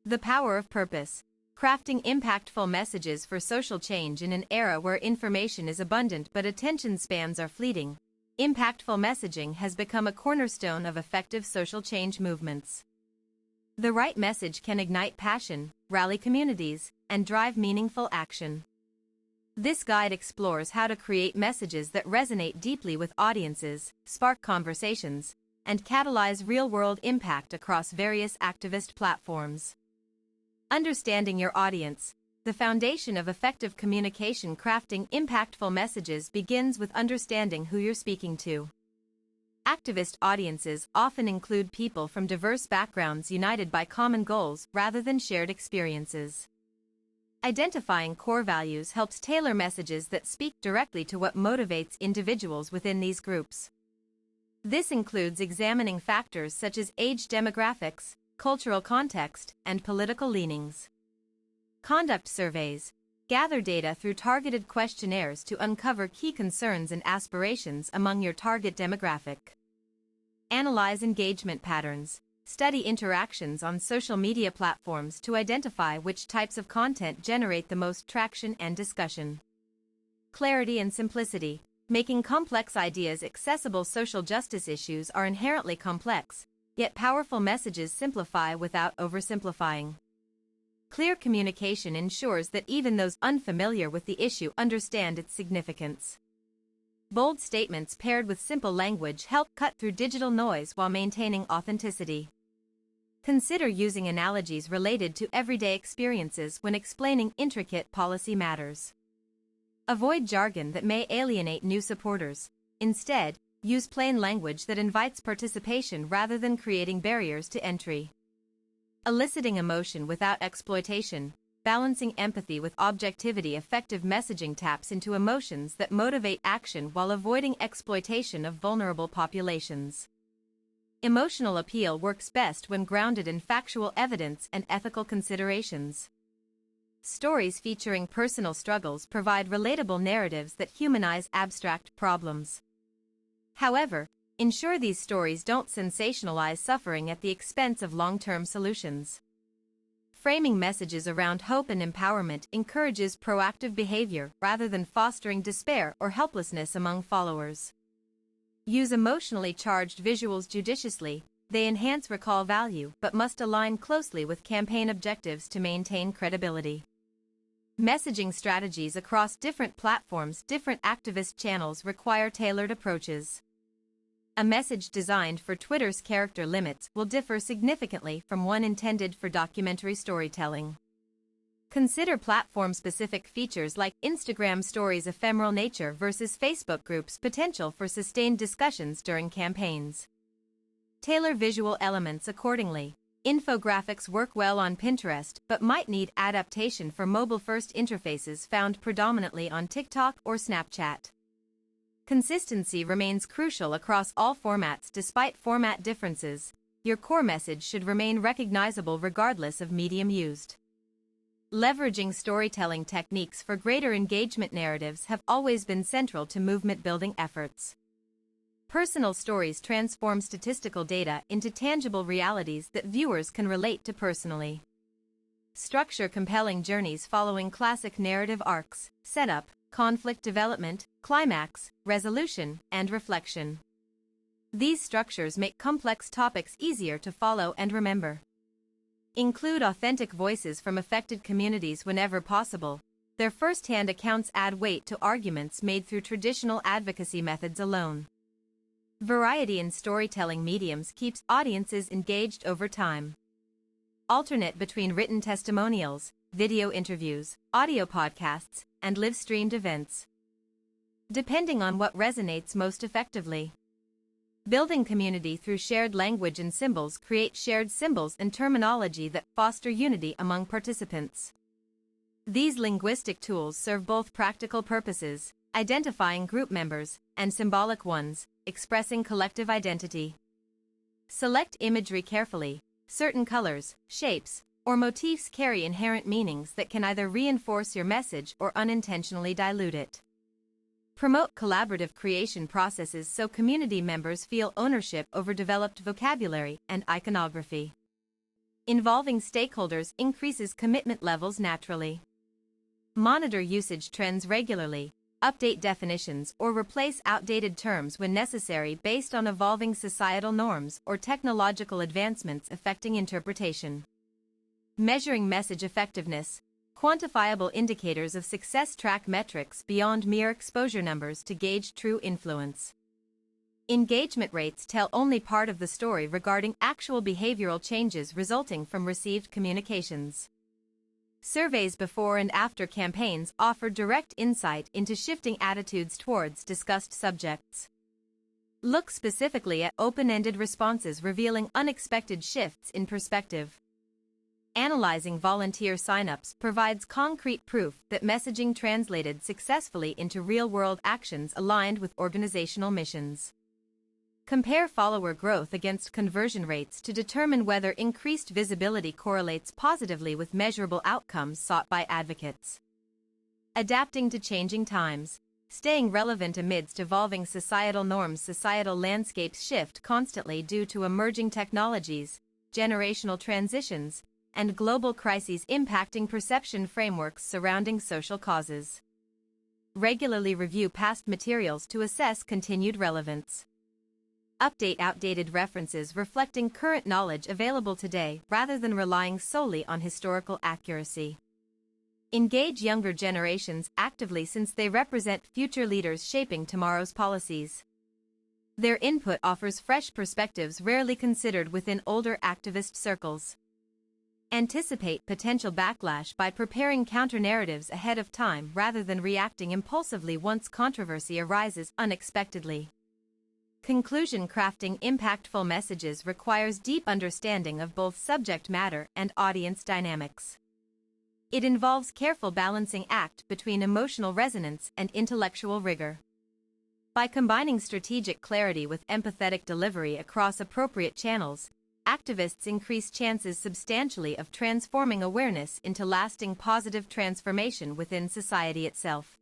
The power of purpose. Crafting impactful messages for social change in an era where information is abundant but attention spans are fleeting. Impactful messaging has become a cornerstone of effective social change movements. The right message can ignite passion, rally communities, and drive meaningful action. This guide explores how to create messages that resonate deeply with audiences, spark conversations, and catalyze real-world impact across various activist platforms. Understanding your audience. The foundation of effective communication. Crafting impactful messages begins with understanding who you're speaking to. Activist audiences often include people from diverse backgrounds united by common goals rather than shared experiences. Identifying core values helps tailor messages that speak directly to what motivates individuals within these groups. This includes examining factors such as age demographics, cultural context, and political leanings. Conduct surveys. Gather data through targeted questionnaires to uncover key concerns and aspirations among your target demographic. Analyze engagement patterns. Study interactions on social media platforms to identify which types of content generate the most traction and discussion. Clarity and simplicity. Making complex ideas accessible. Social justice issues are inherently complex, yet powerful messages simplify without oversimplifying. Clear communication ensures that even those unfamiliar with the issue understand its significance. Bold statements paired with simple language help cut through digital noise while maintaining authenticity. Consider using analogies related to everyday experiences when explaining intricate policy matters. Avoid jargon that may alienate new supporters. Instead, use plain language that invites participation rather than creating barriers to entry. Eliciting emotion without exploitation. Balancing empathy with objectivity. Effective messaging taps into emotions that motivate action while avoiding exploitation of vulnerable populations. Emotional appeal works best when grounded in factual evidence and ethical considerations. Stories featuring personal struggles provide relatable narratives that humanize abstract problems. However, ensure these stories don't sensationalize suffering at the expense of long-term solutions. Framing messages around hope and empowerment encourages proactive behavior rather than fostering despair or helplessness among followers. Use emotionally charged visuals judiciously. They enhance recall value but must align closely with campaign objectives to maintain credibility. Messaging strategies across different platforms. Different activist channels require tailored approaches. A message designed for Twitter's character limits will differ significantly from one intended for documentary storytelling. Consider platform-specific features like Instagram Stories' ephemeral nature versus Facebook groups' potential for sustained discussions during campaigns. Tailor visual elements accordingly. Infographics work well on Pinterest but might need adaptation for mobile-first interfaces found predominantly on TikTok or Snapchat. Consistency remains crucial across all formats. Despite format differences, your core message should remain recognizable regardless of medium used. Leveraging storytelling techniques for greater engagement. Narratives have always been central to movement-building efforts. Personal stories transform statistical data into tangible realities that viewers can relate to personally. Structure compelling journeys following classic narrative arcs: setup, conflict development, climax, resolution, and reflection. These structures make complex topics easier to follow and remember. Include authentic voices from affected communities whenever possible. Their first-hand accounts add weight to arguments made through traditional advocacy methods alone. Variety in storytelling mediums keeps audiences engaged over time. Alternate between written testimonials, video interviews, audio podcasts, and live-streamed events, depending on what resonates most effectively. Building community through shared language and symbols. Create shared symbols and terminology that foster unity among participants. These linguistic tools serve both practical purposes, identifying group members, and symbolic ones, expressing collective identity. Select imagery carefully. Certain colors, shapes, or motifs carry inherent meanings that can either reinforce your message or unintentionally dilute it. Promote collaborative creation processes so community members feel ownership over developed vocabulary and iconography. Involving stakeholders increases commitment levels naturally. Monitor usage trends regularly, update definitions, or replace outdated terms when necessary based on evolving societal norms or technological advancements affecting interpretation. Measuring message effectiveness. Quantifiable indicators of success track metrics beyond mere exposure numbers to gauge true influence. Engagement rates tell only part of the story regarding actual behavioral changes resulting from received communications. Surveys before and after campaigns offer direct insight into shifting attitudes towards discussed subjects. Look specifically at open-ended responses revealing unexpected shifts in perspective. Analyzing volunteer signups provides concrete proof that messaging translated successfully into real-world actions aligned with organizational missions. Compare follower growth against conversion rates to determine whether increased visibility correlates positively with measurable outcomes sought by advocates. Adapting to changing times. Staying relevant amidst evolving societal norms. Societal landscapes shift constantly due to emerging technologies, generational transitions, and global crises impacting perception frameworks surrounding social causes. Regularly review past materials to assess continued relevance. Update outdated references reflecting current knowledge available today rather than relying solely on historical accuracy. Engage younger generations actively since they represent future leaders shaping tomorrow's policies. Their input offers fresh perspectives rarely considered within older activist circles. Anticipate potential backlash by preparing counter-narratives ahead of time rather than reacting impulsively once controversy arises unexpectedly. Conclusion. Crafting impactful messages requires deep understanding of both subject matter and audience dynamics. It involves careful balancing act between emotional resonance and intellectual rigor. By combining strategic clarity with empathetic delivery across appropriate channels, activists increase chances substantially of transforming awareness into lasting positive transformation within society itself.